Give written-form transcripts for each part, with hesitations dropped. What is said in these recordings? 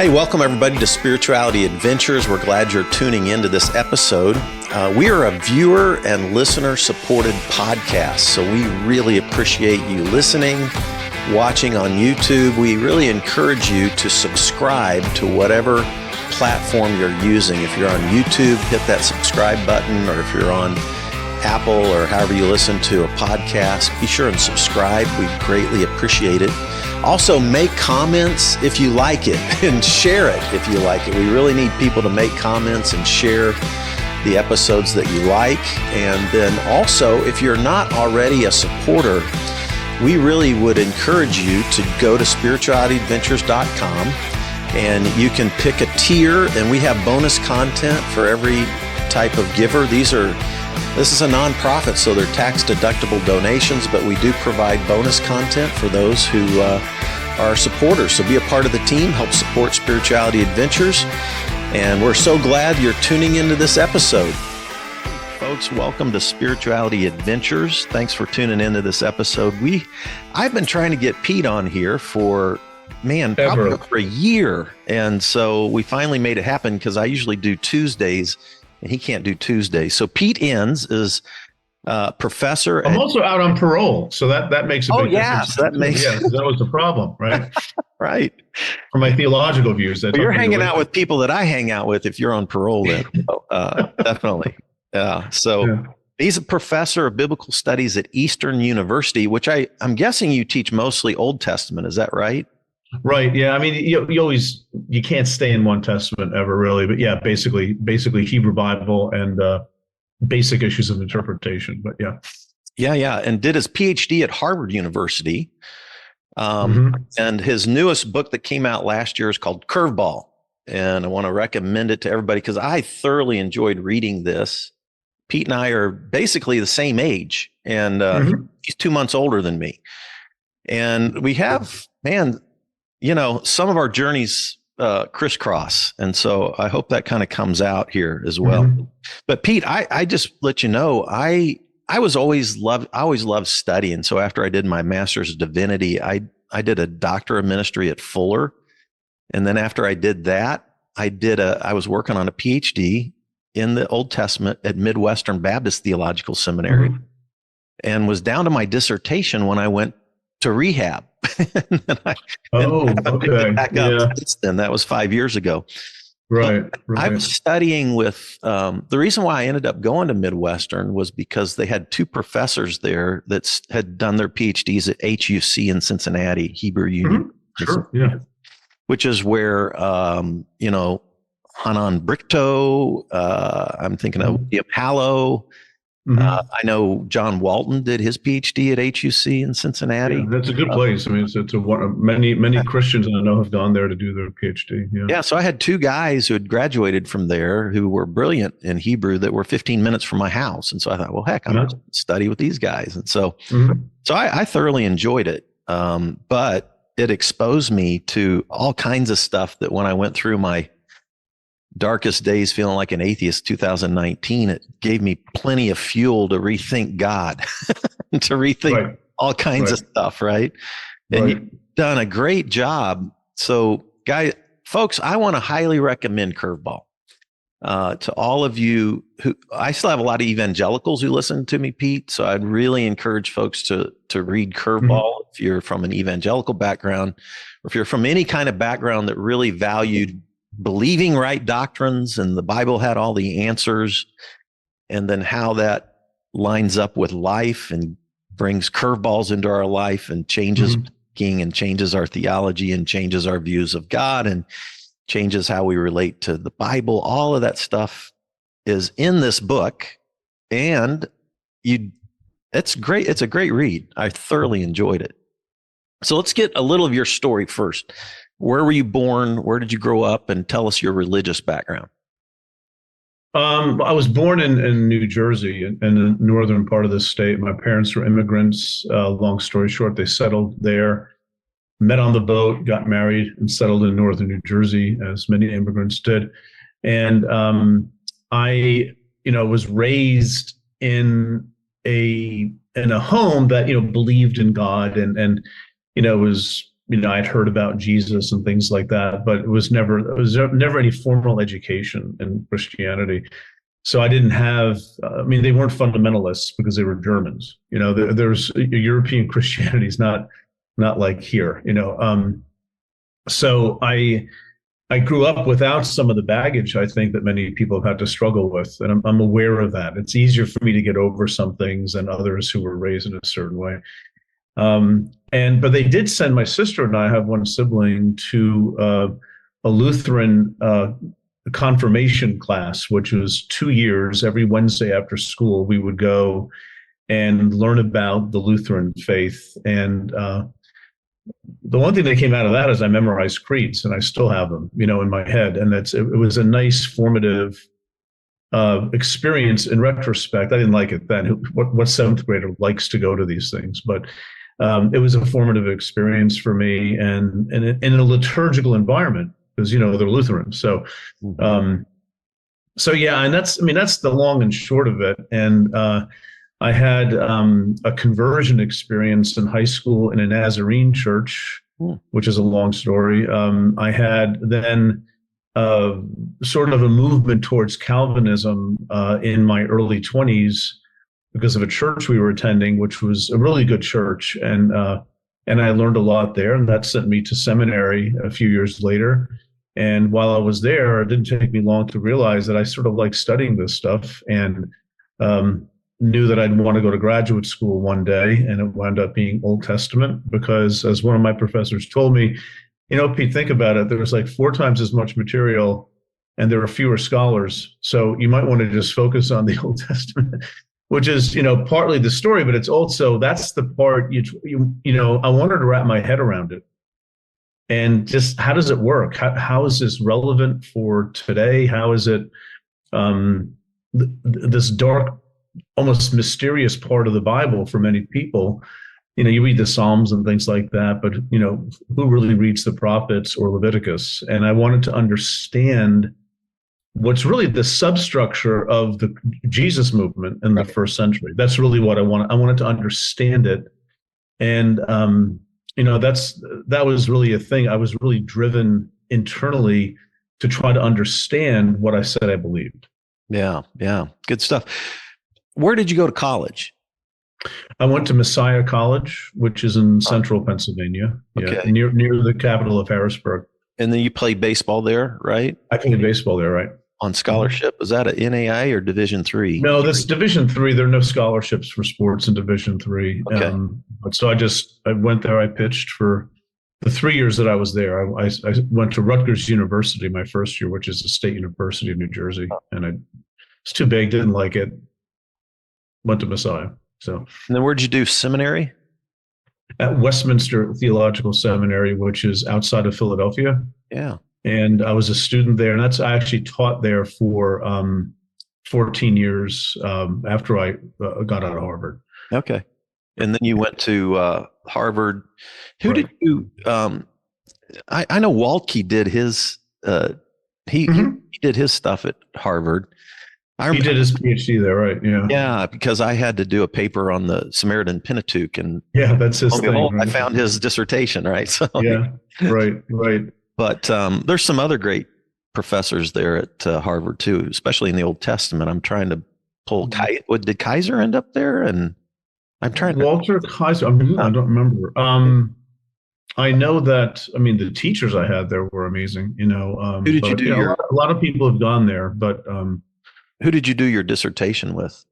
Hey, welcome everybody to Spirituality Adventures. We're glad you're tuning into this episode. We are a viewer and listener supported podcast, so we really appreciate you listening, watching on YouTube. We really encourage you to subscribe to whatever platform you're using. If you're on YouTube, hit that subscribe button, or if you're on Apple or however you listen to a podcast, be sure and subscribe. We greatly appreciate it. Also, make comments if you like it and share it if you like it. We really need people to make comments and share the episodes that you like. And then also, if you're not already a supporter, we really would encourage you to go to spiritualityadventures.com and you can pick a tier, and we have bonus content for every type of giver. This is a nonprofit, so they're tax-deductible donations, but we do provide bonus content for those who are supporters. So be a part of the team, help support Spirituality Adventures, and we're so glad you're tuning into this episode. Folks, welcome to Spirituality Adventures. Thanks for tuning into this episode. I've been trying to get Pete on here for, probably for a year, and so we finally made it happen because I usually do Tuesdays, and he can't do Tuesdays. So Pete Enns is professor. I'm also out on parole, so that makes a big difference. So that was the problem, right? Right. For my theological views. Well, you're hanging out with people that I hang out with if you're on parole then. Definitely. He's a professor of biblical studies at Eastern University, which I'm guessing you teach mostly Old Testament. Is that right? Right. Yeah. I mean, you can't stay in one testament ever, really. But yeah, basically Hebrew Bible and basic issues of interpretation. But yeah. Yeah. And did his PhD at Harvard University. And his newest book that came out last year is called Curveball. And I want to recommend it to everybody because I thoroughly enjoyed reading this. Pete and I are basically the same age, and he's 2 months older than me. And we have, some of our journeys crisscross. And so I hope that kind of comes out here as well. But Pete, I just let you know, I always loved studying. So after I did my master's of divinity, I did a doctor of ministry at Fuller. And then after I did that, I was working on a PhD in the Old Testament at Midwestern Baptist Theological Seminary, and was down to my dissertation when I went to rehab. Back up since then. That was 5 years ago. Right. I was studying with, the reason why I ended up going to Midwestern was because they had two professors there that had done their PhDs at HUC in Cincinnati, Hebrew Union. Sure. Yeah. Which is where, Hanan Brichto, I'm thinking of William Hallow. I know John Walton did his PhD at HUC in Cincinnati. Yeah, that's a good place. I mean, it's many Christians I know have gone there to do their PhD. Yeah. So I had two guys who had graduated from there who were brilliant in Hebrew that were 15 minutes from my house. And so I thought, well, heck, I'm going to study with these guys. And so, I thoroughly enjoyed it. But it exposed me to all kinds of stuff that when I went through my darkest days feeling like an atheist, 2019, it gave me plenty of fuel to rethink God, to rethink all kinds of stuff, right? And you've done a great job. So folks, I want to highly recommend Curveball to all of you who, I still have a lot of evangelicals who listen to me, Pete. So I'd really encourage folks to read Curveball if you're from an evangelical background, or if you're from any kind of background that really valued believing right doctrines and the Bible had all the answers, and then how that lines up with life and brings curveballs into our life and changes thinking and changes our theology and changes our views of God and changes how we relate to the Bible. All of that stuff is in this book, and it's great. It's a great read. I thoroughly enjoyed it. So let's get a little of your story first. Where were you born? Where did you grow up? And tell us your religious background. I was born in New Jersey, in the northern part of the state. My parents were immigrants. Long story short, they settled there, met on the boat, got married, and settled in northern New Jersey, as many immigrants did. And I, was raised in a home that believed in God and was I'd heard about Jesus and things like that, but it was never any formal education in Christianity. So I didn't have, they weren't fundamentalists because they were Germans. There's European Christianity is not like here. So I grew up without some of the baggage I think that many people have had to struggle with, and I'm aware of that. It's easier for me to get over some things than others who were raised in a certain way. But they did send my sister and I have one sibling to a Lutheran confirmation class, which was 2 years. Every Wednesday after school, we would go and learn about the Lutheran faith. And the one thing that came out of that is I memorized creeds, and I still have them, in my head. And it was a nice formative experience in retrospect. I didn't like it then. What seventh grader likes to go to these things? But it was a formative experience for me, and in a liturgical environment, because they're Lutheran. So yeah, and that's the long and short of it. And I had a conversion experience in high school in a Nazarene church, which is a long story. I had then sort of a movement towards Calvinism in my early 20s because of a church we were attending, which was a really good church. And I learned a lot there, and that sent me to seminary a few years later. And while I was there, it didn't take me long to realize that I sort of like studying this stuff, and knew that I'd want to go to graduate school one day. And it wound up being Old Testament because, as one of my professors told me, Pete, think about it. There was like 4 times as much material and there are fewer scholars. So you might want to just focus on the Old Testament, which is, partly the story, but it's also, that's the part I wanted to wrap my head around it. And just, how does it work? How is this relevant for today? How is it this dark, almost mysterious part of the Bible for many people? You read the Psalms and things like that, but who really reads the prophets or Leviticus? And I wanted to understand what's really the substructure of the Jesus movement in the first century. That's really what I wanted. I wanted to understand it. And that was really a thing. I was really driven internally to try to understand what I said I believed. Yeah. Good stuff. Where did you go to college? I went to Messiah College, which is in central Pennsylvania, near the capital of Harrisburg. And then you played baseball there, right? I played baseball there, right? On scholarship? Is that a NAI or Division III? No, that's Division III. There are no scholarships for sports in Division III. Okay. So I went there. I pitched for the 3 years that I was there. I went to Rutgers University my first year, which is a state university of New Jersey, and it's too big. Didn't like it. Went to Messiah. So. And then where'd you do seminary? At Westminster Theological Seminary, which is outside of Philadelphia. Yeah. And I was a student there, and I actually taught there for 14 years after I got out of Harvard. Okay. And then you went to Harvard. Who did you? I know Waltke did his. He did his stuff at Harvard. He did his PhD there, right? Yeah. Yeah, because I had to do a paper on the Samaritan Pentateuch, and that's his thing. Right? I found his dissertation, right? So right. But there's some other great professors there at Harvard too, especially in the Old Testament. I'm trying to pull. Did Kaiser end up there? And I'm trying to. Walter Kaiser. I don't remember. I know that. The teachers I had there were amazing. Who did you do? A lot of people have gone there, but. Who did you do your dissertation with?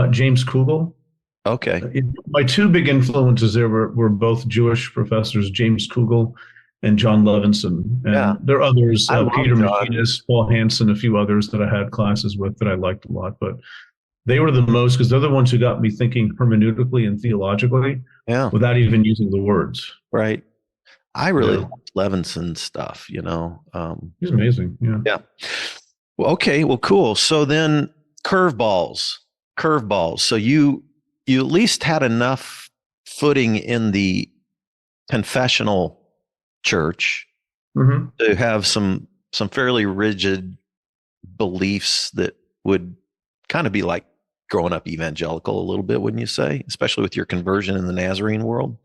James Kugel. Okay. My 2 big influences there were both Jewish professors, James Kugel and John Levinson. And there are others, Peter Machinus, Paul Hansen, a few others that I had classes with that I liked a lot. But they were the most, because they're the ones who got me thinking hermeneutically and theologically without even using the words. Right. I really liked Levinson's stuff, He's amazing. Yeah. Well, okay. Well, cool. So then curveballs. So you at least had enough footing in the confessional church to have some fairly rigid beliefs that would kind of be like growing up evangelical a little bit, wouldn't you say? Especially with your conversion in the Nazarene world.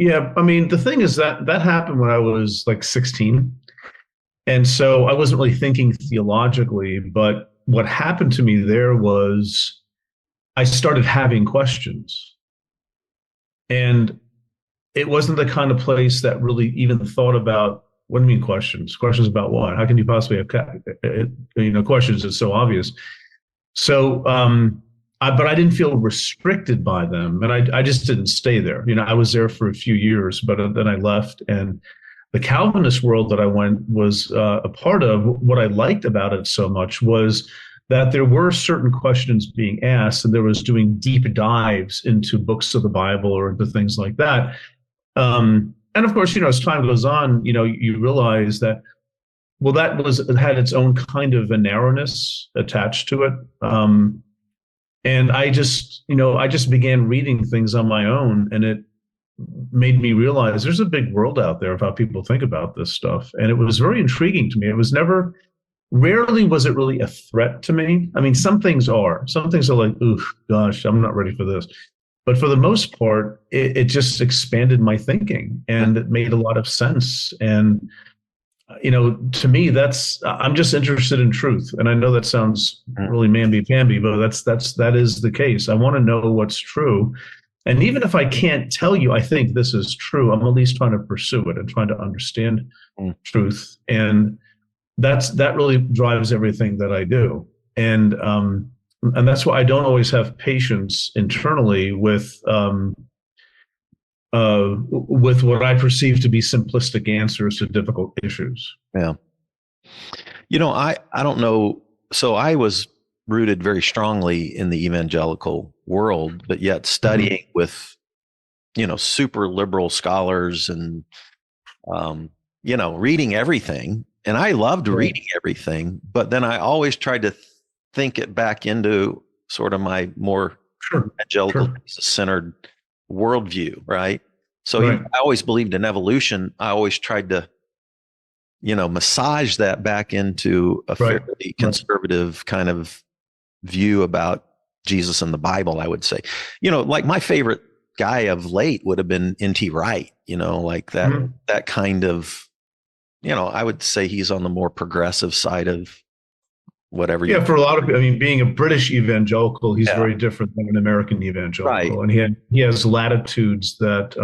Yeah, I mean, the thing is that that happened when I was like 16. And so I wasn't really thinking theologically, but what happened to me there was I started having questions. And it wasn't the kind of place that really even thought about, what do you mean questions? Questions about what? How can you possibly have questions? It's so obvious. So, but I didn't feel restricted by them, and I just didn't stay there. I was there for a few years, but then I left. And the Calvinist world that I went was a part of. What I liked about it so much was that there were certain questions being asked, and there was doing deep dives into books of the Bible or into things like that. And of course, as time goes on, you realize that, well, it had its own kind of a narrowness attached to it. And I just began reading things on my own, and it made me realize there's a big world out there of how people think about this stuff. And it was very intriguing to me. Rarely was it really a threat to me. I mean, some things are like, ooh, gosh, I'm not ready for this. But for the most part, it just expanded my thinking, and it made a lot of sense. And to me, I'm just interested in truth. And I know that sounds really mamby-pamby, but that is the case. I want to know what's true. And even if I can't tell you, I think this is true, I'm at least trying to pursue it and trying to understand truth. And that really drives everything that I do. And that's why I don't always have patience internally with what I perceive to be simplistic answers to difficult issues. Yeah. I don't know. So I was rooted very strongly in the evangelical world, but yet studying with, super liberal scholars and, reading everything. And I loved reading everything, but then I always tried to think it back into sort of my more evangelical centered worldview, right? So I always believed in evolution. I always tried to, massage that back into a fairly conservative kind of view about Jesus and the Bible, I would say. Like my favorite guy of late would have been N.T. Wright, like that kind of, I would say he's on the more progressive side of whatever. Yeah, for a lot of people, I mean, being a British evangelical, he's very different than an American evangelical. And he has latitudes that,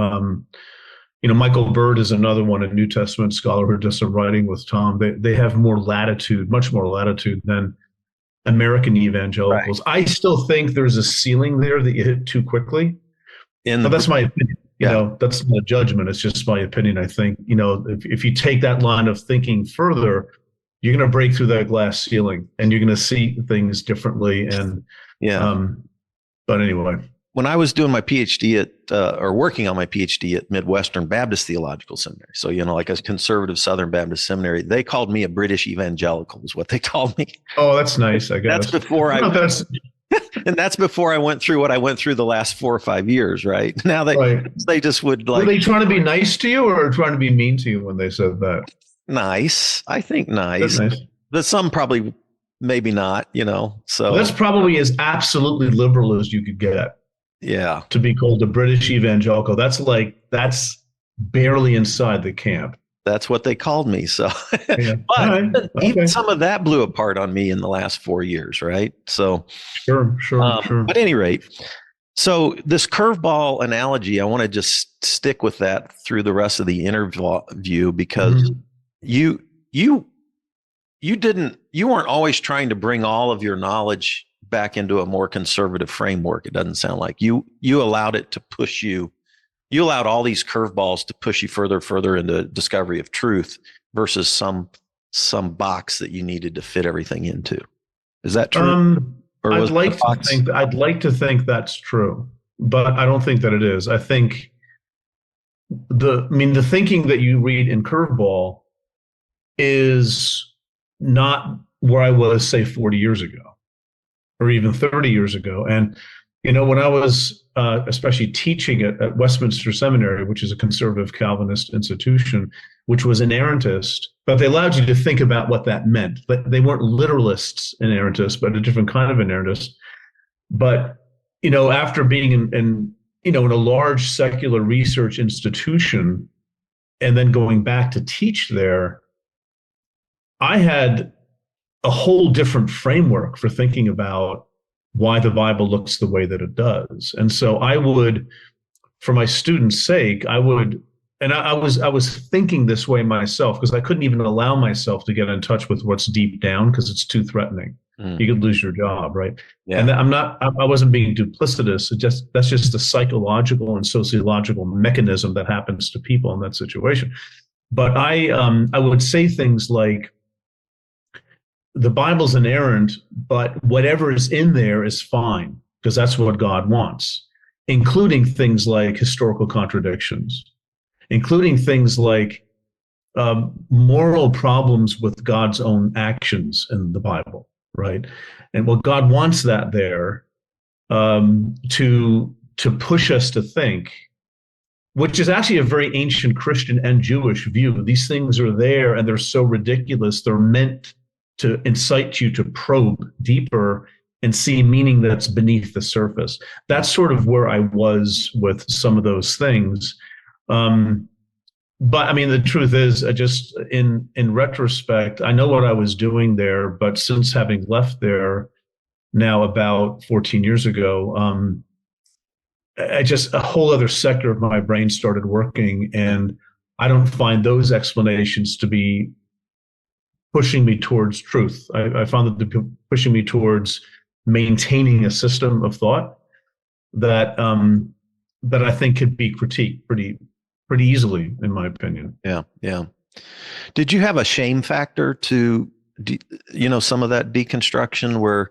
Michael Bird is another one, a New Testament scholar who does some writing with Tom. They have more latitude, much more latitude than American evangelicals. I still think there's a ceiling there that you hit too quickly. But that's my opinion. That's not a judgment. It's just my opinion. I think, if you take that line of thinking further, you're going to break through that glass ceiling and you're going to see things differently. And but anyway, when I was doing my PhD or working on my PhD at Midwestern Baptist Theological Seminary, so like a conservative Southern Baptist seminary, they called me a British evangelical, is what they called me. Oh, that's nice. I guess that's before and that's before I went through what I went through the last 4 or 5 years. Right now, they just would like. Were they trying to be nice to you or trying to be mean to you when they said that? Nice. I think nice. But some probably, maybe not, so. That's probably as absolutely liberal as you could get. Yeah. To be called a British evangelical. That's barely inside the camp. That's what they called me. So, but even some of that blew apart on me in the last 4 years. Right. So, sure. But at any rate, so this curveball analogy, I want to just stick with that through the rest of the interview because you weren't always trying to bring all of your knowledge back into a more conservative framework. It doesn't sound like you allowed it to push you. You allowed all these curveballs to push you further into discovery of truth versus some box that you needed to fit everything into. Is that true? I'd like to think that's true, but I don't think that it is. I think the thinking that you read in Curveball is not where I was, say, 40 years ago or even 30 years ago. And, when I was especially teaching at Westminster Seminary, which is a conservative Calvinist institution, which was inerrantist, but they allowed you to think about what that meant. But they weren't literalists inerrantists, but a different kind of inerrantist. But, after being in a large secular research institution and then going back to teach there, I had a whole different framework for thinking about why the Bible looks the way that it does. And so I would, for my students' sake, and I was thinking this way myself because I couldn't even allow myself to get in touch with what's deep down because it's too threatening. You could lose your job, right? Yeah. And I wasn't being duplicitous. That's just the psychological and sociological mechanism that happens to people in that situation. But I would say things like, the Bible's inerrant, but whatever is in there is fine because that's what God wants, including things like historical contradictions, including things like moral problems with God's own actions in the Bible, right? And well, God wants that there to push us to think, which is actually a very ancient Christian and Jewish view. These things are there and they're so ridiculous. They're meant to incite you to probe deeper and see meaning that's beneath the surface. That's sort of where I was with some of those things. But I mean, the truth is, I just, in retrospect, I know what I was doing there, but since having left there now about 14 years ago, a whole other sector of my brain started working, and I don't find those explanations to be pushing me towards truth. I found that they're pushing me towards maintaining a system of thought that that I think could be critiqued pretty easily, in my opinion. Yeah, yeah. Did you have a shame factor to, some of that deconstruction where,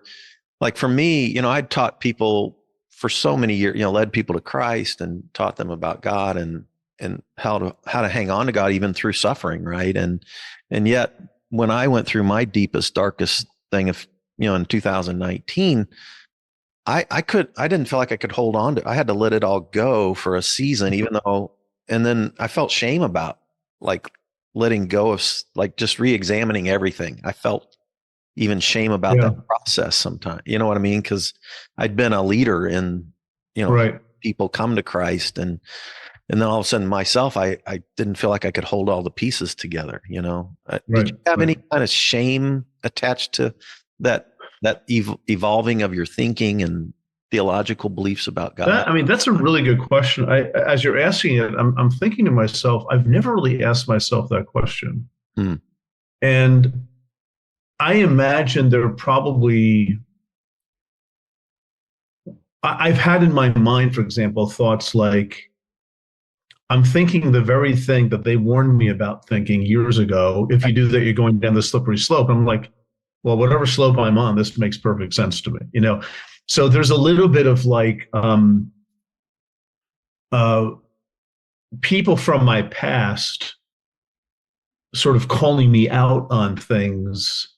like for me, I'd taught people for so many years, led people to Christ and taught them about God and how to hang on to God even through suffering, right? And yet when I went through my deepest, darkest thing in 2019, I didn't feel like I could hold on to. I had to let it all go for a season, and then I felt shame about like letting go of, like, just re-examining everything. I felt even shame about that process sometimes. You know what I mean? Because I'd been a leader in, right. people come to Christ, and then all of a sudden myself, I didn't feel like I could hold all the pieces together. Right. Did you have any kind of shame attached to that evolving of your thinking and theological beliefs about God? That's a really good question. As you're asking it, I'm thinking to myself, I've never really asked myself that question. And I imagine there are probably, I've had in my mind, for example, thoughts like, I'm thinking the very thing that they warned me about thinking years ago. If you do that, you're going down the slippery slope. I'm like, well, whatever slope I'm on, this makes perfect sense to me, So there's a little bit of like people from my past sort of calling me out on things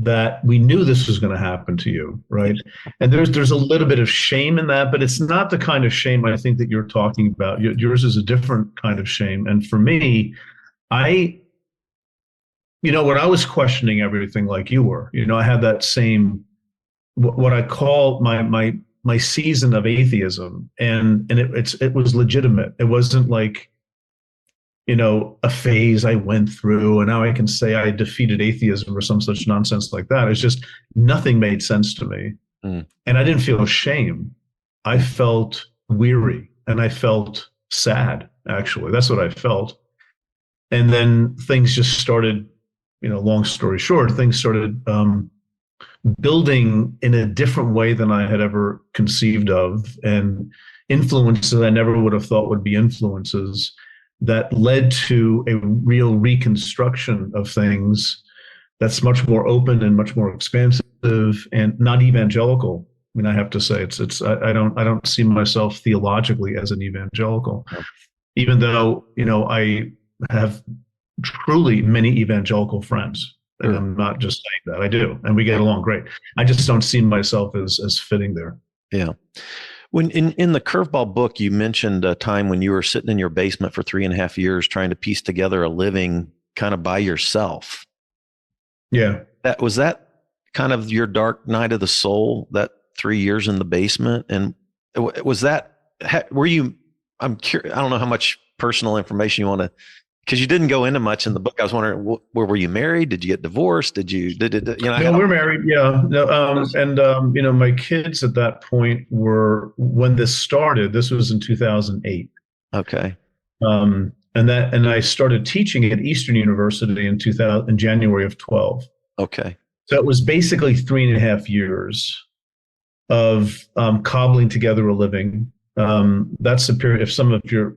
that we knew this was going to happen to you, right? And there's a little bit of shame in that, but it's not the kind of shame I think that you're talking about. Yours is a different kind of shame. And for me, when I was questioning everything like you were, I had that same, what I call my season of atheism, and it was legitimate. It wasn't like, a phase I went through and now I can say I defeated atheism or some such nonsense like that. It's just nothing made sense to me. And I didn't feel shame. I felt weary and I felt sad, actually. That's what I felt. And then things just started, long story short, things started building in a different way than I had ever conceived of, and influences I never would have thought would be influences that led to a real reconstruction of things that's much more open and much more expansive and not evangelical. I have to say I don't see myself theologically as an evangelical, even though, I have truly many evangelical friends. And I'm not just saying that. I do, and we get along great. I just don't see myself as fitting there. Yeah. When in the Curveball book, you mentioned a time when you were sitting in your basement for 3.5 years trying to piece together a living kind of by yourself. Yeah. Was that kind of your dark night of the soul, that 3 years in the basement? And was that were you, I'm curious, I don't know how much personal information you want to, because you didn't go into much in the book. I was wondering, where were you married? Did you get divorced? I No, had we're married. Yeah. No, my kids at that point were, when this started, this was in 2008. okay. And I started teaching at Eastern University in January of 12. Okay. So it was basically 3.5 years of cobbling together a living. That's the period. If some of your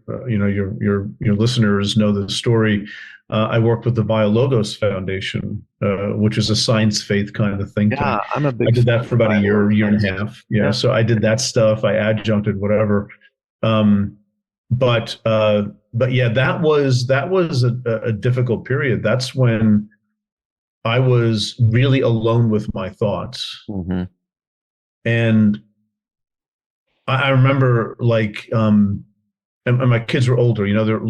listeners know the story, I worked with the BioLogos Foundation, which is a science faith kind of think tank. Yeah, I'm a big I did that for about a year and a fan. half. Yeah, so I did that stuff. I adjuncted whatever. Um, but yeah, that was a difficult period. That's when I was really alone with my thoughts. Mm-hmm. And I remember and my kids were older, they're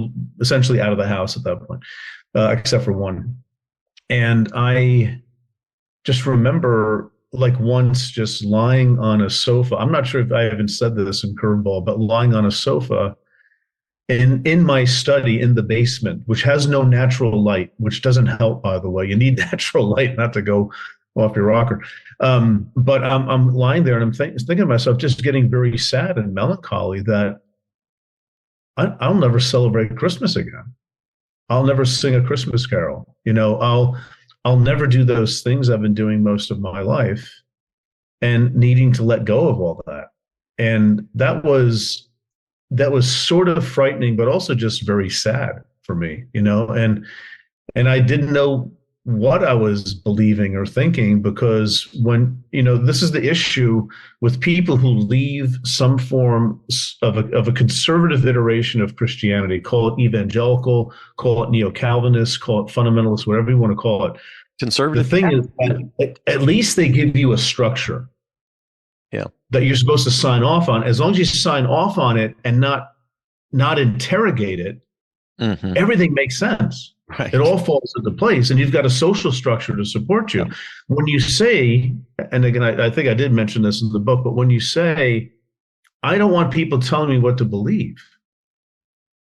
essentially out of the house at that point, except for one. And I just remember like once just lying on a sofa. I'm not sure if I even said this in Curveball, but lying on a sofa in my study in the basement, which has no natural light, which doesn't help, by the way. You need natural light not to go off your rocker. But I'm lying there and I'm thinking to myself, just getting very sad and melancholy that I'll never celebrate Christmas again. I'll never sing a Christmas carol. I'll never do those things I've been doing most of my life, and needing to let go of all that. And that was sort of frightening, but also just very sad for me, and I didn't know what I was believing or thinking, because this is the issue with people who leave some form of a conservative iteration of Christianity, call it evangelical, call it neo-Calvinist, call it fundamentalist, whatever you want to call it. Conservative. The thing is, at least they give you a structure. Yeah. That you're supposed to sign off on. As long as you sign off on it and not interrogate it, mm-hmm. everything makes sense. Right. It all falls into place, and you've got a social structure to support you. Yeah. When you say, and again, I think I did mention this in the book, but when you say, I don't want people telling me what to believe,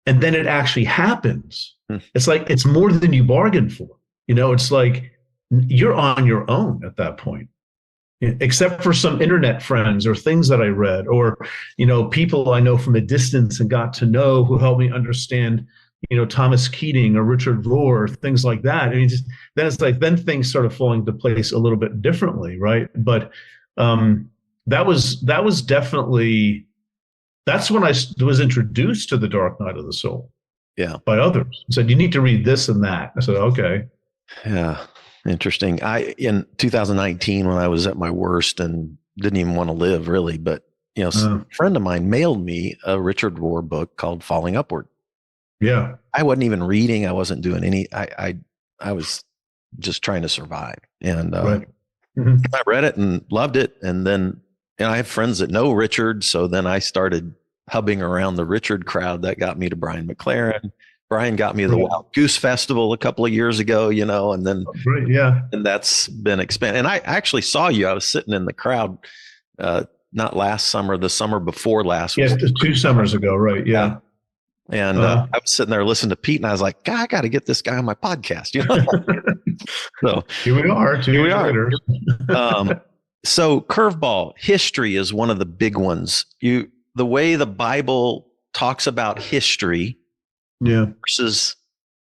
and then it actually happens, it's like it's more than you bargained for. It's like you're on your own at that point, except for some internet friends or things that I read, or people I know from a distance and got to know, who helped me understand Thomas Keating or Richard Rohr, things like that. Then things started falling into place a little bit differently, right? But that was definitely, that's when I was introduced to the dark night of the soul. Yeah, by others. Said, you need to read this and that. I said, okay. Yeah, interesting. In 2019, when I was at my worst and didn't even want to live really, but a friend of mine mailed me a Richard Rohr book called Falling Upward. Yeah. I wasn't even reading. I wasn't doing any, I was just trying to survive. And right. Mm-hmm. I read it and loved it. And then, I have friends that know Richard. So then I started hubbing around the Richard crowd. That got me to Brian McLaren. Brian got me to the Wild Goose Festival a couple of years ago, and then, and that's been expanded. And I actually saw you. I was sitting in the crowd, not last summer, the summer before last. Yes, 2 summers ago. Right. Yeah. And I was sitting there listening to Pete, and I was like, God, I got to get this guy on my podcast. So here we are. Here we are. So curveball history is one of the big ones. The way the Bible talks about history, versus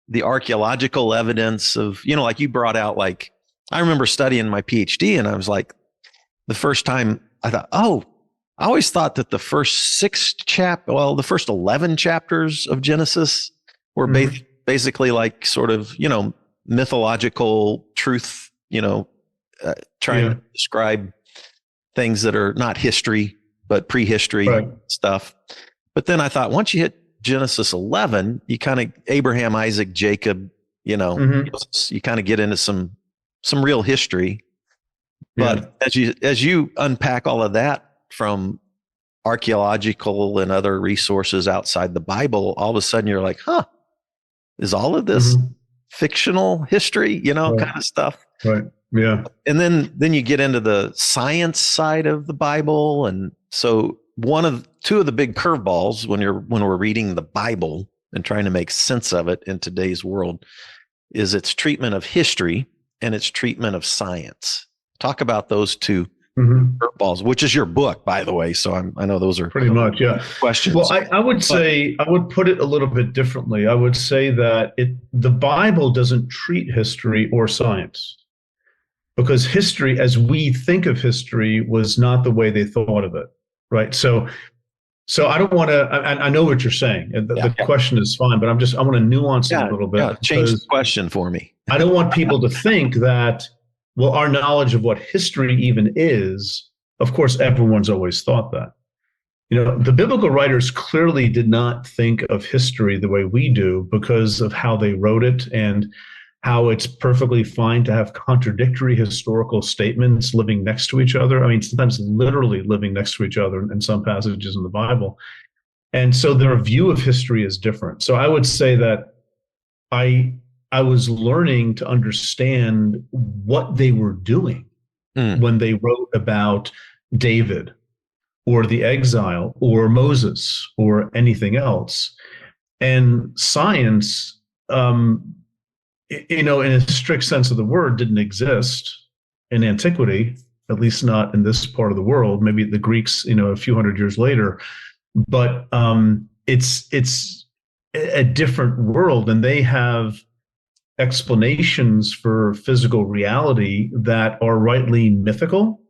the archaeological evidence of, like you brought out, like I remember studying my PhD, and I was like, the first time I thought, I always thought that the first the first 11 chapters of Genesis were basically like sort of, mythological truth, trying to describe things that are not history, but prehistory stuff. But then I thought, once you hit Genesis 11, you kind of Abraham, Isaac, Jacob, you kind of get into some real history. But as you unpack all of that from archaeological and other resources outside the Bible, all of a sudden you're like, is all of this fictional history, kind of stuff. Right. Yeah. And then you get into the science side of the Bible. And so two of the big curveballs when we're reading the Bible and trying to make sense of it in today's world is its treatment of history and its treatment of science. Talk about those two curveballs, which is your book, by the way. So I know those are pretty much, yeah, questions. Well, I would say, I would put it a little bit differently. I would say that the Bible doesn't treat history or science, because history, as we think of history, was not the way they thought of it, right? So I don't want to. I know what you're saying, and the question is fine, but I want to nuance it a little bit. Yeah, change the question for me. I don't want people to think that, well, our knowledge of what history even is. Of course, everyone's always thought that. The biblical writers clearly did not think of history the way we do because of how they wrote it and how it's perfectly fine to have contradictory historical statements living next to each other. I mean, sometimes literally living next to each other in some passages in the Bible. And so their view of history is different. So I would say that I was learning to understand what they were doing when they wrote about David or the exile or Moses or anything else. And science, in a strict sense of the word, didn't exist in antiquity, at least not in this part of the world. Maybe the Greeks, a few hundred years later, but it's a different world, and they have explanations for physical reality that are rightly mythical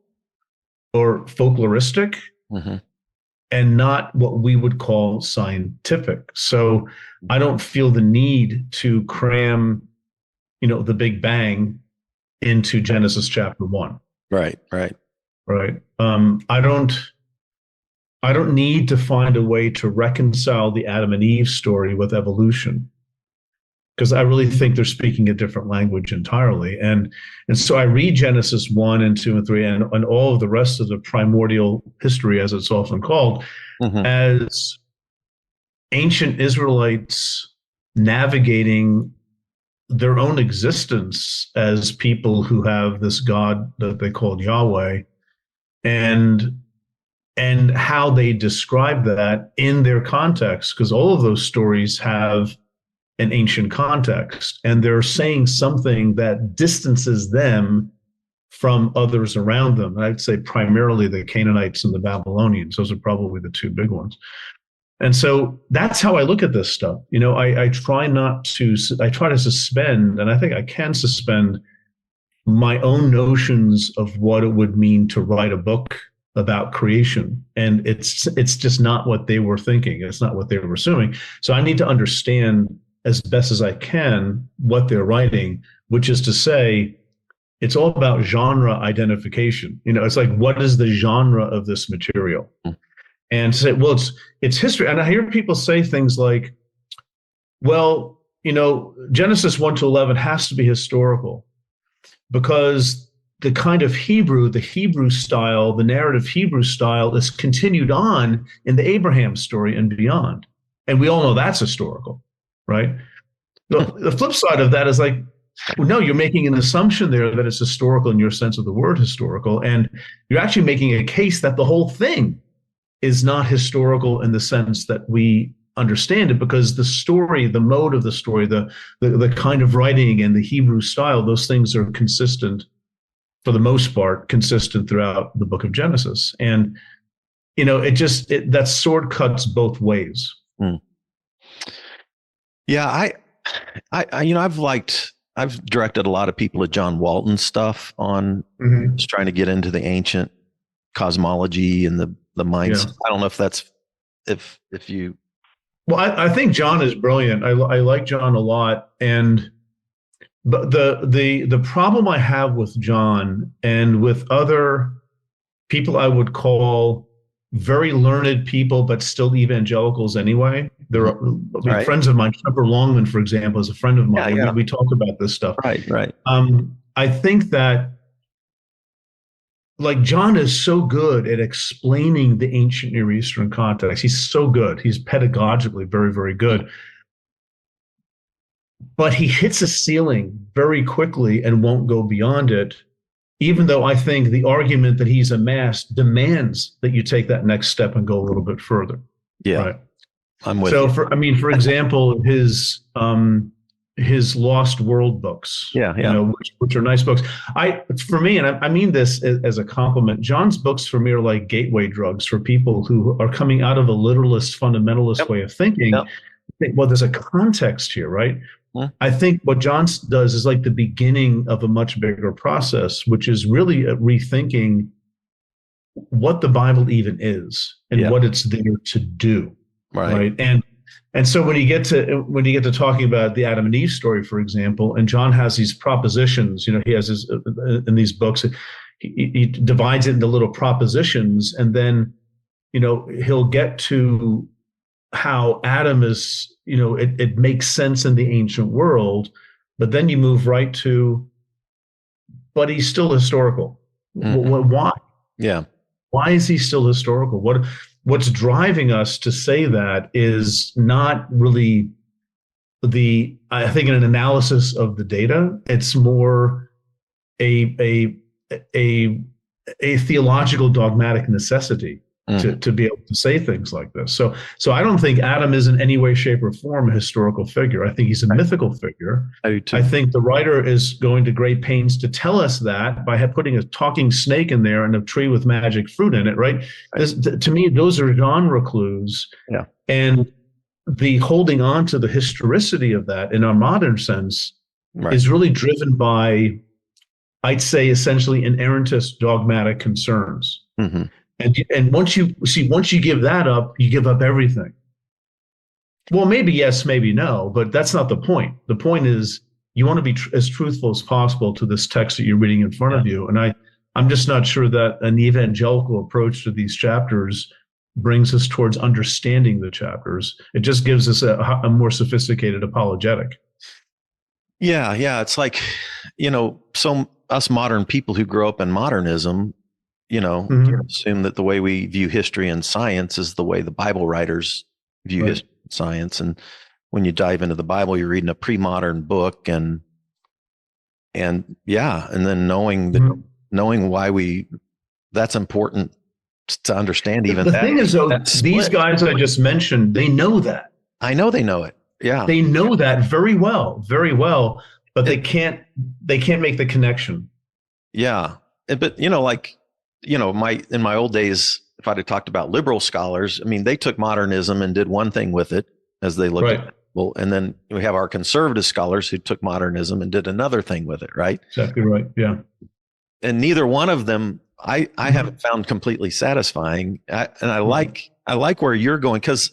or folkloristic, and not what we would call scientific. So I don't feel the need to cram the Big Bang into Genesis chapter 1. Right. I don't need to find a way to reconcile the Adam and Eve story with evolution, because I really think they're speaking a different language entirely. And so I read Genesis 1 and 2 and 3 and all of the rest of the primordial history, as it's often called, as ancient Israelites navigating their own existence as people who have this God that they called Yahweh, and how they describe that in their context, because all of those stories have an ancient context, and they're saying something that distances them from others around them. I'd say primarily the Canaanites and the Babylonians. Those are probably the two big ones. And so that's how I look at this stuff. I try to suspend, and I think I can suspend, my own notions of what it would mean to write a book about creation. And it's just not what they were thinking. It's not what they were assuming. So I need to understand as best as I can what they're writing, which is to say, it's all about genre identification. It's like, what is the genre of this material? And to say, well, it's history. And I hear people say things like, well, Genesis 1 to 11 has to be historical because the kind of the Hebrew style, the narrative Hebrew style is continued on in the Abraham story and beyond. And we all know that's historical, right? The flip side of that is like, well, no, you're making an assumption there that it's historical in your sense of the word historical. And you're actually making a case that the whole thing is not historical in the sense that we understand it, because the story, the mode of the story, the kind of writing and the Hebrew style, those things are consistent, for the most part, consistent throughout the book of Genesis. And, that sword cuts both ways. Yeah, I've directed a lot of people to John Walton's stuff on just trying to get into the ancient cosmology and the mindset. Yeah. I don't know if that's if you. Well, I think John is brilliant. I like John a lot, but the problem I have with John and with other people I would call very learned people, but still evangelicals anyway. There are friends of mine. Trevor Longman, for example, is a friend of mine. Yeah. We talk about this stuff. Right. I think that, like, John is so good at explaining the ancient Near Eastern context. He's so good. He's pedagogically very, very good. But he hits a ceiling very quickly and won't go beyond it, even though I think the argument that he's amassed demands that you take that next step and go a little bit further. Yeah, right. I'm with So you. for example, his Lost World books, Yeah, you know, which are nice books. For me, and I mean this as a compliment, John's books for me are like gateway drugs for people who are coming out of a literalist, fundamentalist way of thinking. Well, there's a context here, right? I think what John does is like the beginning of a much bigger process, which is really rethinking what the Bible even is and what it's there to do, right? And so when you get to talking about the Adam and Eve story, for example, and John has these propositions, you know, he has his in these books, he divides it into little propositions, and then, you know, he'll get to how Adam is, you know, it makes sense in the ancient world, but then you move right to, but he's still historical. Why? Yeah. Why is he still historical? What's driving us to say that is not really I think in an analysis of the data, it's more a theological dogmatic necessity to be able to say things like this. So I don't think Adam is in any way, shape, or form a historical figure. I think he's a mythical figure. I do too. I think the writer is going to great pains to tell us that by putting a talking snake in there and a tree with magic fruit in it, right? To me, those are genre clues. Yeah. And the holding on to the historicity of that in our modern sense is really driven by, I'd say, essentially inerrantist dogmatic concerns. And once you give that up, you give up everything. Well, maybe yes, maybe no, but that's not the point. The point is you want to be as truthful as possible to this text that you're reading in front of you. And I'm just not sure that an evangelical approach to these chapters brings us towards understanding the chapters. It just gives us a more sophisticated apologetic. Yeah. It's like, you know, so us modern people who grow up in modernism, you know, assume that the way we view history and science is the way the Bible writers view history and science. And when you dive into the Bible, you're reading a pre-modern book, and then knowing why that's important to understand. Even the thing is, though, these guys I just mentioned, they know that. I know they know it. Yeah, they know that very well, but they can't make the connection. Yeah, but you know, like, you know, in my old days, if I'd have talked about liberal scholars, I mean, they took modernism and did one thing with it as they looked at it. Well, and then we have our conservative scholars who took modernism and did another thing with it, right? Exactly right. Yeah. And neither one of them I haven't found completely satisfying. I like where you're going, because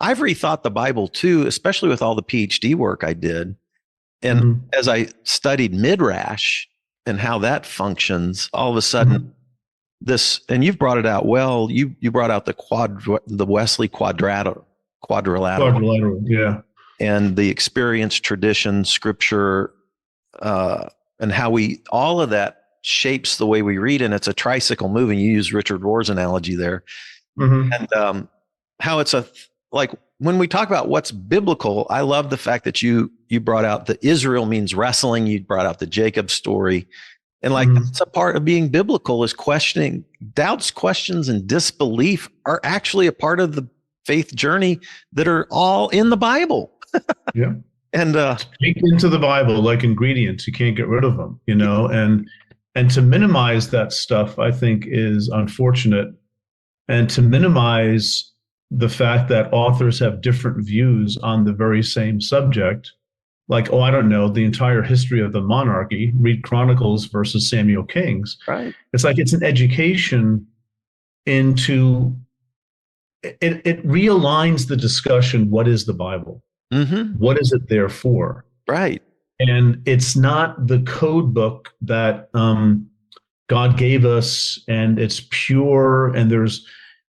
I've rethought the Bible too, especially with all the PhD work I did. And as I studied Midrash and how that functions, all of a sudden this, and you've brought it out well, you brought out the Wesley quadrilateral, yeah, and the experience, tradition, scripture, and how all of that shapes the way we read. And it's a tricycle moving. You use Richard Rohr's analogy there, and how it's like when we talk about what's biblical. I love the fact that you brought out the Israel means wrestling. You brought out the Jacob story. And like that's a part of being biblical, is questioning. Doubts, questions, and disbelief are actually a part of the faith journey that are all in the Bible. Yeah. And baked into the Bible like ingredients. You can't get rid of them, you know, and to minimize that stuff, I think, is unfortunate. And to minimize the fact that authors have different views on the very same subject. Like, I don't know, the entire history of the monarchy, read Chronicles versus Samuel Kings. Right. It's like it's an education into, it realigns the discussion. What is the Bible? What is it there for? Right. And it's not the code book that God gave us, and it's pure, and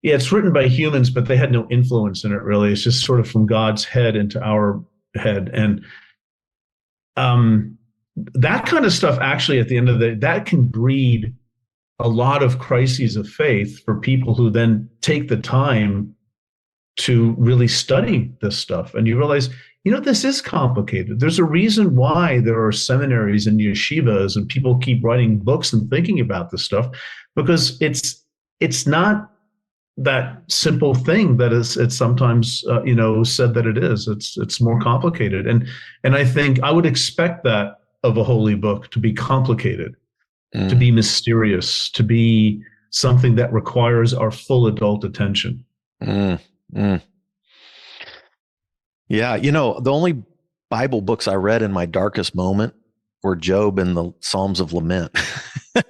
it's written by humans, but they had no influence in it, really. It's just sort of from God's head into our head. And that kind of stuff, actually, at the end of the day, that can breed a lot of crises of faith for people who then take the time to really study this stuff. And you realize this is complicated. There's a reason why there are seminaries and yeshivas and people keep writing books and thinking about this stuff, because it's not that simple thing that it's sometimes said that it is. It's more complicated, and I think I would expect that of a holy book to be complicated, to be mysterious, to be something that requires our full adult attention. Mm, mm. Yeah, the only Bible books I read in my darkest moment were Job and the Psalms of Lament.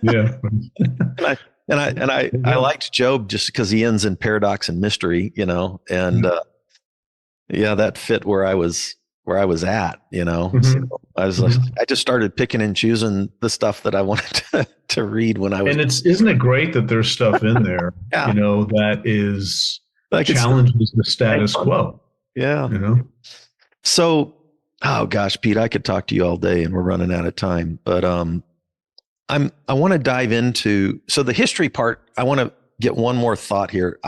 Yeah. I liked Job just because he ends in paradox and mystery, and that fit where I was at, Mm-hmm. So I just started picking and choosing the stuff that I wanted to read when I was. And isn't it great that there's stuff in there, Yeah. that is challenges the status quo. Yeah. So, oh gosh, Pete, I could talk to you all day, and we're running out of time. But I want to dive into the history part. I want to get one more thought here.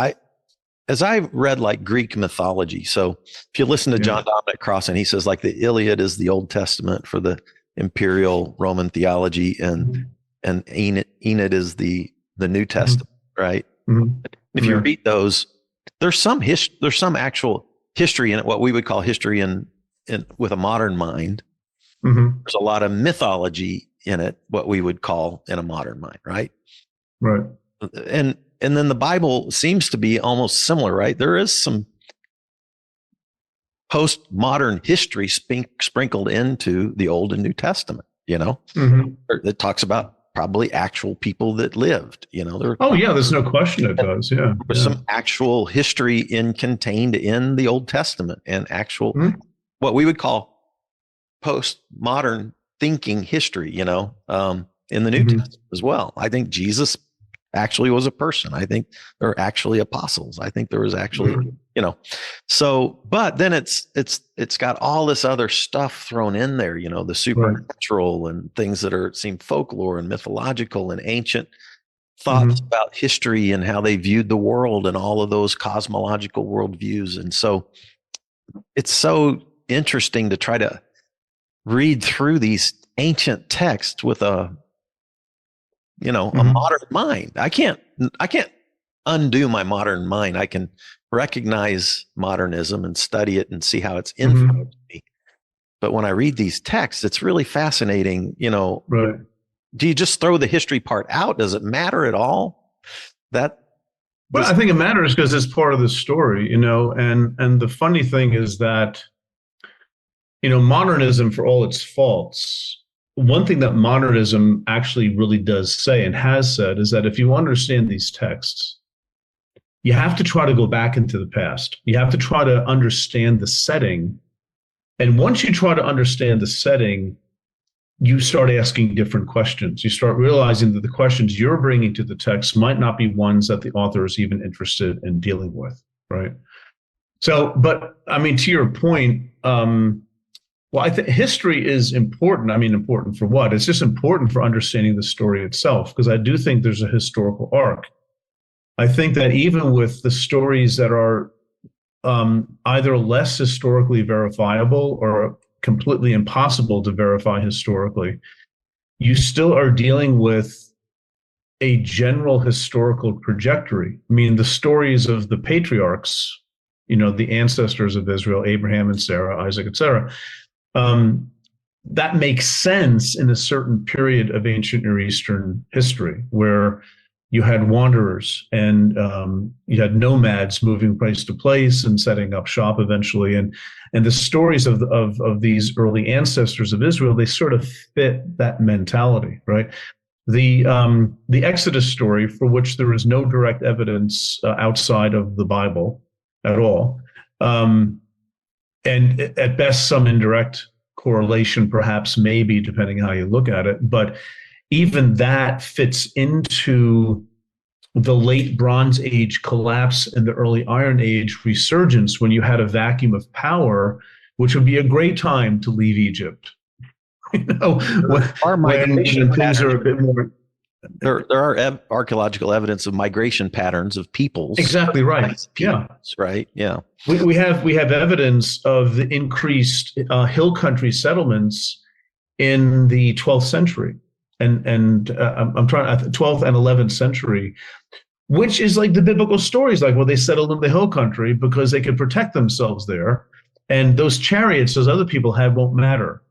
As I've read like Greek mythology. So if you listen to John Dominic Crossan, he says like the Iliad is the Old Testament for the imperial Roman theology, and Aeneid is the New Testament, right? Mm-hmm. If you read those, there's some actual history in it, what we would call history in with a modern mind. Mm-hmm. There's a lot of mythology in it, what we would call in a modern mind, right? Right. And then the Bible seems to be almost similar, right? There is some postmodern history sprinkled into the Old and New Testament, mm-hmm. That talks about probably actual people that lived, there's no question it does. Yeah. There's some actual history contained in the Old Testament, and actual, what we would call postmodern thinking history, in the New Testament as well. I think Jesus actually was a person. I think there are actually apostles. I think there was actually, but then it's got all this other stuff thrown in there, the supernatural and things that seem folklore and mythological and ancient thoughts about history and how they viewed the world and all of those cosmological worldviews. And so it's so interesting to try to read through these ancient texts with a modern mind. I can't undo my modern mind. I can recognize modernism and study it and see how it's influenced me. But when I read these texts, it's really fascinating. Right. Do you just throw the history part out? Does it matter at all? I think it matters because it's part of the story, and the funny thing is that, modernism, for all its faults, one thing that modernism actually really does say and has said is that if you understand these texts, you have to try to go back into the past. You have to try to understand the setting. And once you try to understand the setting, you start asking different questions. You start realizing that the questions you're bringing to the text might not be ones that the author is even interested in dealing with, right? So, but I mean, to your point, well, I think history is important. I mean, important for what? It's just important for understanding the story itself, because I do think there's a historical arc. I think that even with the stories that are either less historically verifiable or completely impossible to verify historically, you still are dealing with a general historical trajectory. I mean, the stories of the patriarchs, the ancestors of Israel, Abraham and Sarah, Isaac, etc., that makes sense in a certain period of ancient Near Eastern history where you had wanderers and you had nomads moving place to place and setting up shop eventually. And the stories of these early ancestors of Israel, they sort of fit that mentality, right? The Exodus story, for which there is no direct evidence outside of the Bible at all, and at best some indirect correlation, perhaps, maybe, depending how you look at it. But even that fits into the late Bronze Age collapse and the early Iron Age resurgence, when you had a vacuum of power, which would be a great time to leave Egypt. When things are a bit more. There are archaeological evidence of migration patterns of peoples. Exactly right. Peoples, right. Yeah. We have evidence of the increased hill country settlements in the 12th century, and I'm trying 12th and 11th century, which is like the biblical stories, like they settled in the hill country because they could protect themselves there, and those chariots those other people had won't matter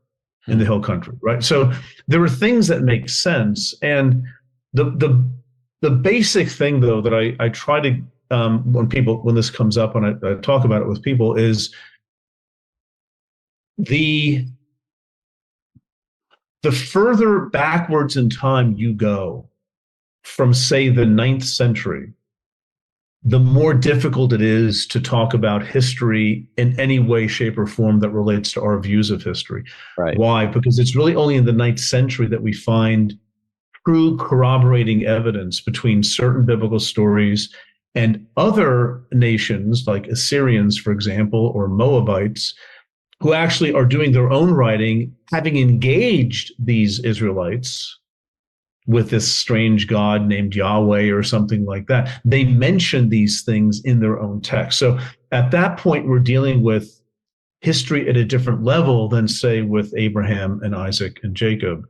in the hill country, right? So there are things that make sense, and the basic thing though that I try to when this comes up and I talk about it with people is the further backwards in time you go from, say, the 9th century, the more difficult it is to talk about history in any way, shape, or form that relates to our views of history. Right. Why? Because it's really only in the 9th century that we find true corroborating evidence between certain biblical stories and other nations, like Assyrians, for example, or Moabites, who actually are doing their own writing, having engaged these Israelites with this strange God named Yahweh or something like that. They mention these things in their own text. So at that point, we're dealing with history at a different level than, say, with Abraham and Isaac and Jacob.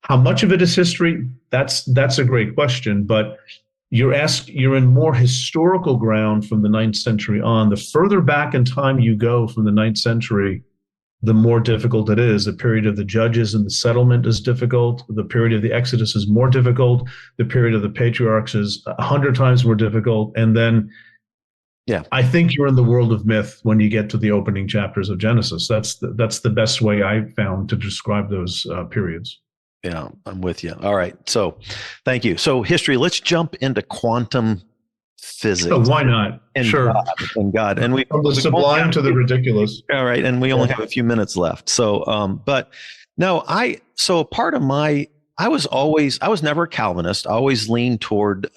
How much of it is history? That's a great question, but you're in more historical ground from the 9th century on. The further back in time you go from the 9th century, the more difficult it is. The period of the judges and the settlement is difficult. The period of the Exodus is more difficult. The period of the patriarchs is 100 times more difficult. And then, I think you're in the world of myth when you get to the opening chapters of Genesis. That's the best way I found to describe those periods. Yeah, I'm with you. All right. So thank you. So history, let's jump into quantum physics. Oh, why not? And sure. God. And from the sublime to the ridiculous. All right. And we only have a few minutes left. So, but no, so part of I was never a Calvinist. I always leaned toward,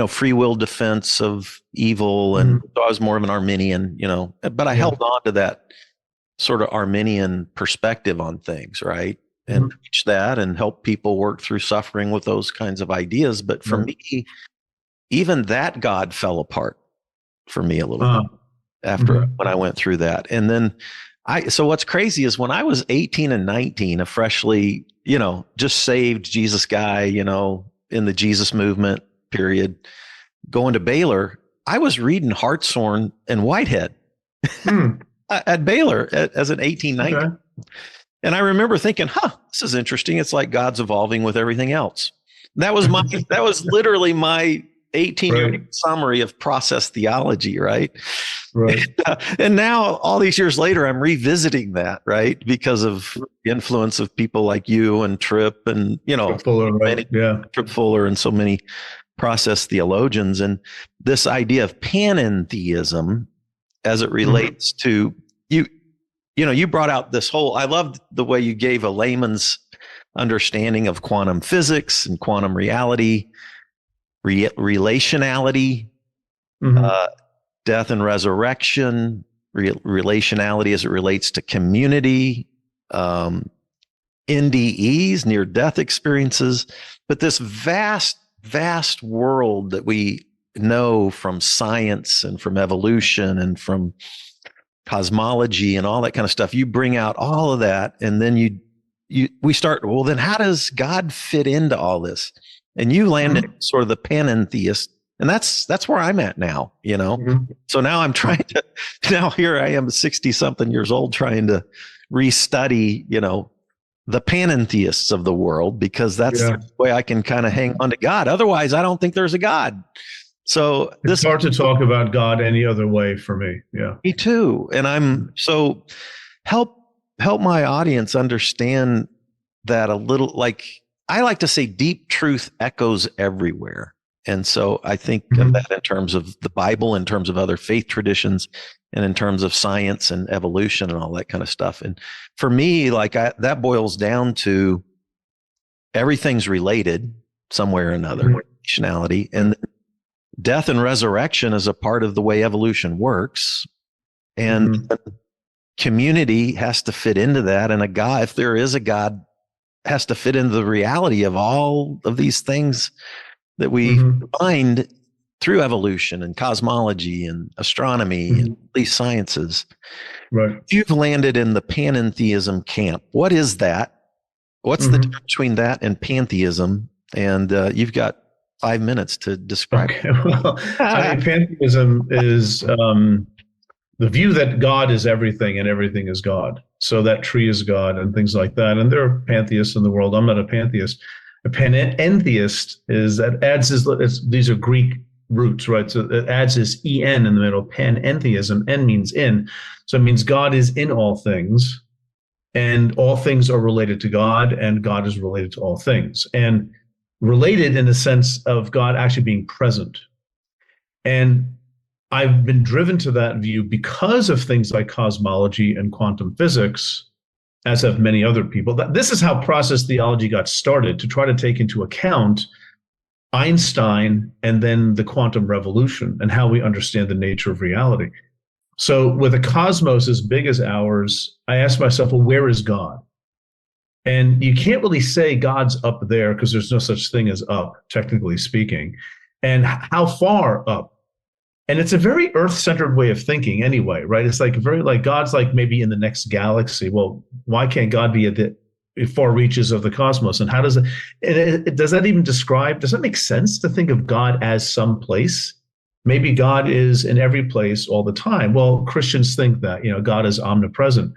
free will defense of evil. And so I was more of an Arminian, but I held on to that sort of Arminian perspective on things. Right. And preach that and help people work through suffering with those kinds of ideas. But for me, even that God fell apart for me a little bit after when I went through that. And then so what's crazy is when I was 18 and 19, a freshly, just saved Jesus guy, in the Jesus movement period, going to Baylor, I was reading Hartshorne and Whitehead at Baylor as an 18, 19. Okay. And I remember thinking, this is interesting. It's like God's evolving with everything else. That was literally my 18-year summary of process theology, right? Right. And now, all these years later, I'm revisiting that, right? Because of the influence of people like you and Tripp and, Tripp Fuller, Tripp Fuller and so many process theologians. And this idea of panentheism as it relates to you brought out this whole, I loved the way you gave a layman's understanding of quantum physics and quantum reality, relationality, death and resurrection, relationality as it relates to community, NDEs, near-death experiences, but this vast, vast world that we know from science and from evolution and from cosmology and all that kind of stuff. You bring out all of that, and then we start, well, then how does God fit into all this? And you landed sort of the panentheist, and that's where I'm at now, So now I'm trying to, here I am 60 something years old trying to restudy, the panentheists of the world, because that's the way I can kind of hang on to God. Otherwise, I don't think there's a God. So it's hard to talk about God any other way for me. Yeah. Me too. And so help my audience understand that a little. Like I like to say, deep truth echoes everywhere. And so I think of that in terms of the Bible, in terms of other faith traditions, and in terms of science and evolution and all that kind of stuff. And for me, that boils down to everything's related somewhere or another, relationality, and death and resurrection is a part of the way evolution works. And community has to fit into that. And if there is a God has to fit into the reality of all of these things that we find through evolution and cosmology and astronomy and these sciences. Right. You've landed in the panentheism camp. What is that? What's the difference between that and pantheism? And you've got 5 minutes to describe. Okay. Well, I mean, pantheism is the view that God is everything and everything is God. So that tree is God and things like that. And there are pantheists in the world. I'm not a pantheist. A panentheist is that adds these are Greek roots, right? So it adds this en in the middle. Panentheism. En means in. So it means God is in all things, and all things are related to God, and God is related to all things. And related in the sense of God actually being present. And I've been driven to that view because of things like cosmology and quantum physics, as have many other people. This is how process theology got started, to try to take into account Einstein and then the quantum revolution and how we understand the nature of reality. So with a cosmos as big as ours, I asked myself, well, where is God? And you can't really say God's up there because there's no such thing as up, technically speaking. And how far up? And it's a very earth-centered way of thinking anyway, right? It's like very like God's like maybe in the next galaxy. Well, why can't God be at the far reaches of the cosmos? And how does does that even describe, does that make sense to think of God as some place? Maybe God is in every place all the time. Well, Christians think that, God is omnipresent.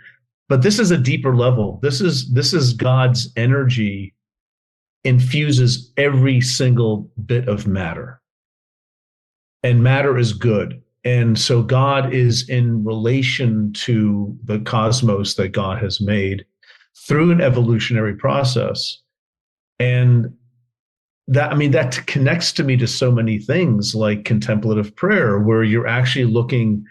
But this is a deeper level. This is God's energy infuses every single bit of matter. And matter is good. And so God is in relation to the cosmos that God has made through an evolutionary process. And that connects to me to so many things like contemplative prayer, where you're actually looking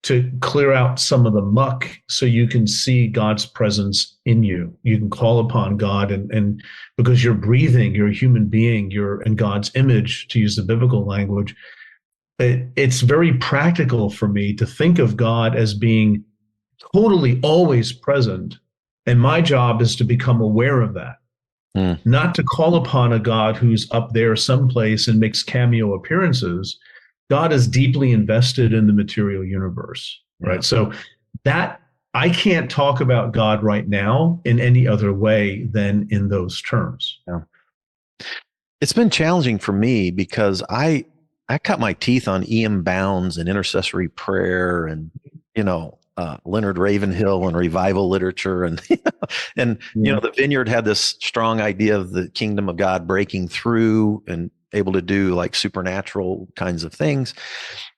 to clear out some of the muck so you can see God's presence in you. You can call upon God, and because you're breathing, you're a human being, you're in God's image, to use the biblical language. It's very practical for me to think of God as being totally always present. And my job is to become aware of that, not to call upon a God who's up there someplace and makes cameo appearances. God is deeply invested in the material universe, right? Yeah. So that I can't talk about God right now in any other way than in those terms. Yeah. It's been challenging for me because I cut my teeth on E.M. Bounds and intercessory prayer and, Leonard Ravenhill and revival literature. And, the Vineyard had this strong idea of the kingdom of God breaking through and able to do like supernatural kinds of things.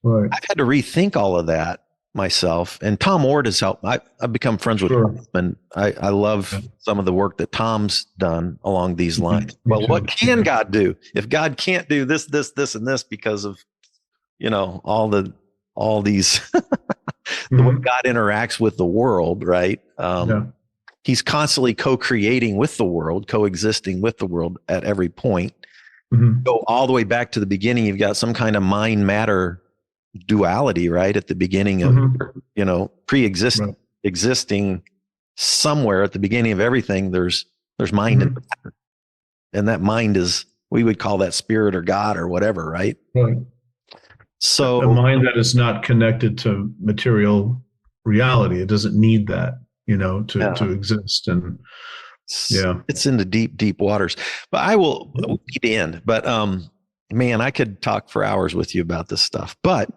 Right. I've had to rethink all of that myself. And Tom Ward has helped. I've become friends with him, and I love some of the work that Tom's done along these lines. Well, what can God do if God can't do this, this, this, and this because of, all these, the way God interacts with the world, right? He's constantly co-creating with the world, coexisting with the world at every point. Go all the way back to the beginning. You've got some kind of mind matter duality, right? At the beginning of, existing somewhere at the beginning of everything, there's mind and matter. And that mind is, we would call that spirit or God or whatever, right? Right. So a mind that is not connected to material reality. It doesn't need that, to exist. And it's into deep, deep waters. But I will need to end. But man, I could talk for hours with you about this stuff. But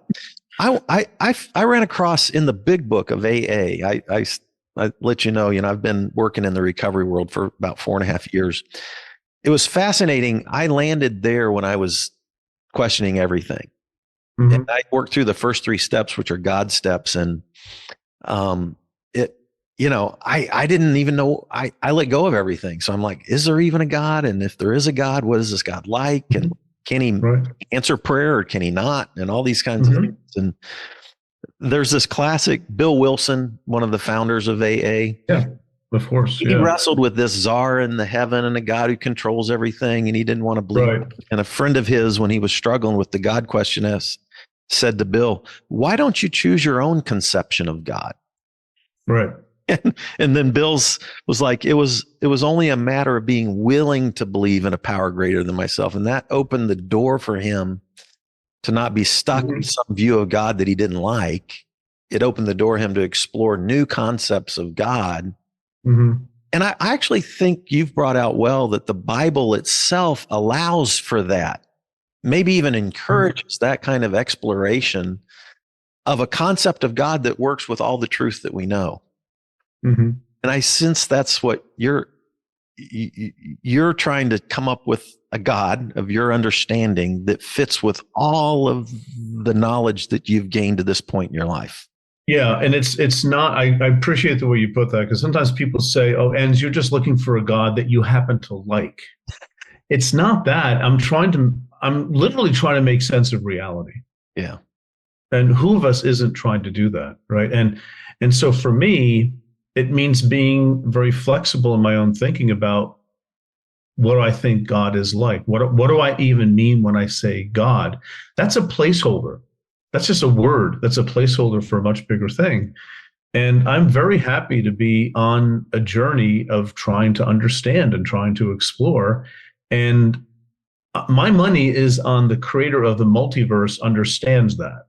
I ran across in the big book of AA. I let you know, I've been working in the recovery world for about 4.5 years. It was fascinating. I landed there when I was questioning everything. And I worked through the first 3 steps, which are God steps. And I didn't even know, I let go of everything. So I'm like, is there even a God? And if there is a God, what is this God like? And can he answer prayer or can he not? And all these kinds of things. And there's this classic Bill Wilson, one of the founders of AA. Yeah, of course. He wrestled with this czar in the heaven and a God who controls everything. And he didn't want to believe. Right. And a friend of his, when he was struggling with the God question, said to Bill, why don't you choose your own conception of God? Right. And then Bill's was like, it was only a matter of being willing to believe in a power greater than myself. And that opened the door for him to not be stuck with some view of God that he didn't like. It opened the door for him to explore new concepts of God. Mm-hmm. And I actually think you've brought out well that the Bible itself allows for that, maybe even encourages that kind of exploration of a concept of God that works with all the truth that we know. Mm-hmm. And I sense that's what you're trying to come up with, a God of your understanding that fits with all of the knowledge that you've gained to this point in your life. Yeah, and it's not. I appreciate the way you put that, because sometimes people say, "Oh, Enns, you're just looking for a God that you happen to like." It's not that. I'm literally trying to make sense of reality. Yeah. And who of us isn't trying to do that, right? And so for me, it means being very flexible in my own thinking about what do I think God is like? What do I even mean when I say God? That's a placeholder. That's just a word. That's a placeholder for a much bigger thing. And I'm very happy to be on a journey of trying to understand and trying to explore. And my money is on the creator of the multiverse understands that.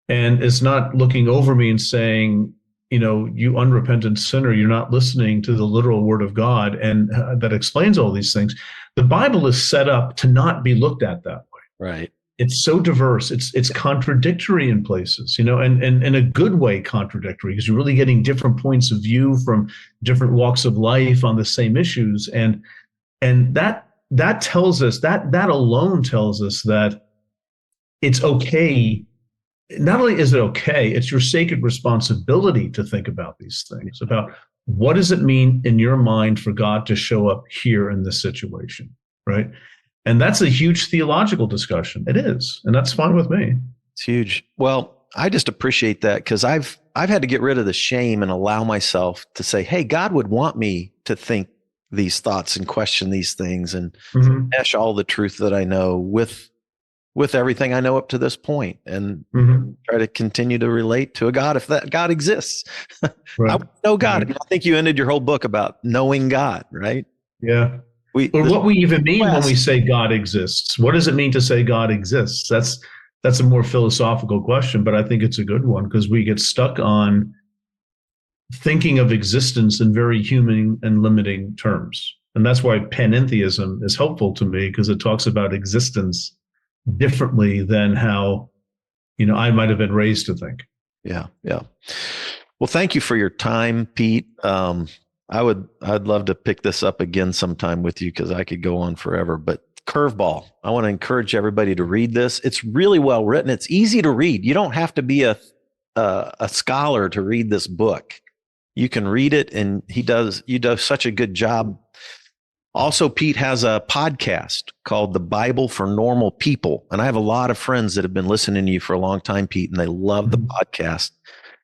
And is not looking over me and saying, you unrepentant sinner, you're not listening to the literal word of God. And that explains all these things. The Bible is set up to not be looked at that way. Right. It's so diverse. It's contradictory in places, and in a good way contradictory, because you're really getting different points of view from different walks of life on the same issues. And that tells us, that alone tells us that it's okay. Not only is it okay, it's your sacred responsibility to think about these things, about what does it mean in your mind for God to show up here in this situation, right? And that's a huge theological discussion. It is, and that's fine with me. It's huge. Well, I just appreciate that, because I've had to get rid of the shame and allow myself to say, hey, God would want me to think these thoughts and question these things and mesh all the truth that I know with everything I know up to this point, and try to continue to relate to a God, if that God exists. Right. I know God. Right. I think you ended your whole book about knowing God, right? Yeah. What we even mean when we say God exists. What does it mean to say God exists? That's a more philosophical question, but I think it's a good one, because we get stuck on thinking of existence in very human and limiting terms. And that's why panentheism is helpful to me, because it talks about existence differently than how, I might have been raised to think. Yeah. Yeah. Well, thank you for your time, Pete. I'd love to pick this up again sometime with you, because I could go on forever. But Curveball, I want to encourage everybody to read this. It's really well written. It's easy to read. You don't have to be a scholar to read this book. You can read it, and you do such a good job. Also, Pete has a podcast called The Bible for Normal People. And I have a lot of friends that have been listening to you for a long time, Pete, and they love the podcast.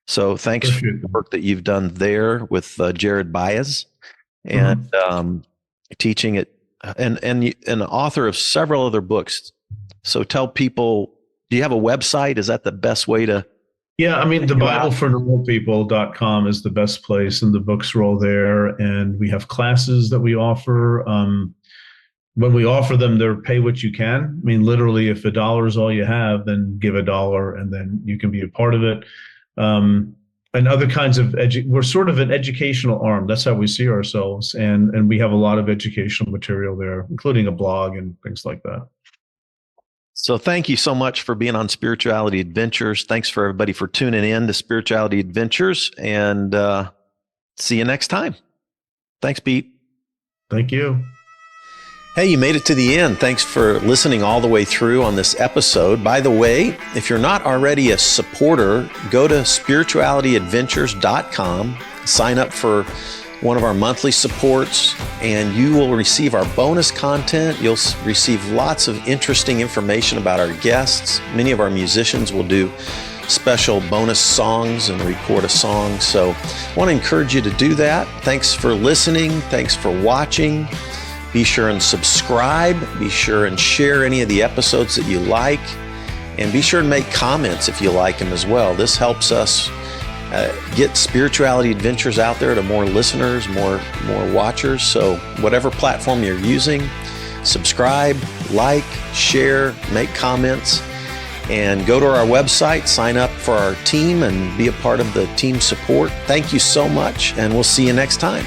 So thanks for the work that you've done there with Jared Baez and teaching it, and an author of several other books. So tell people, do you have a website? Is that the best way to? Yeah, I mean, the BibleForNormalPeople.com is the best place, and the books are all there. And we have classes that we offer. When we offer them, they're pay what you can. I mean, literally, if $1 is all you have, then give $1, and then you can be a part of it. And other kinds of we're sort of an educational arm. That's how we see ourselves. And we have a lot of educational material there, including a blog and things like that. So thank you so much for being on Spirituality Adventures. Thanks for everybody for tuning in to Spirituality Adventures, and see you next time. Thanks, Pete. Thank you. Hey, you made it to the end. Thanks for listening all the way through on this episode. By the way, if you're not already a supporter, go to spiritualityadventures.com, sign up for one of our monthly supports, and you will receive our bonus content. You'll receive lots of interesting information about our guests. Many of our musicians will do special bonus songs and record a song. So I want to encourage you to do that. Thanks for listening. Thanks for watching. Be sure and subscribe. Be sure and share any of the episodes that you like. And be sure to make comments if you like them as well. This helps us get Spirituality Adventures out there to more listeners, more watchers. So whatever platform you're using, subscribe, like, share, make comments, and go to our website, sign up for our team, and be a part of the team support. Thank you so much, and we'll see you next time.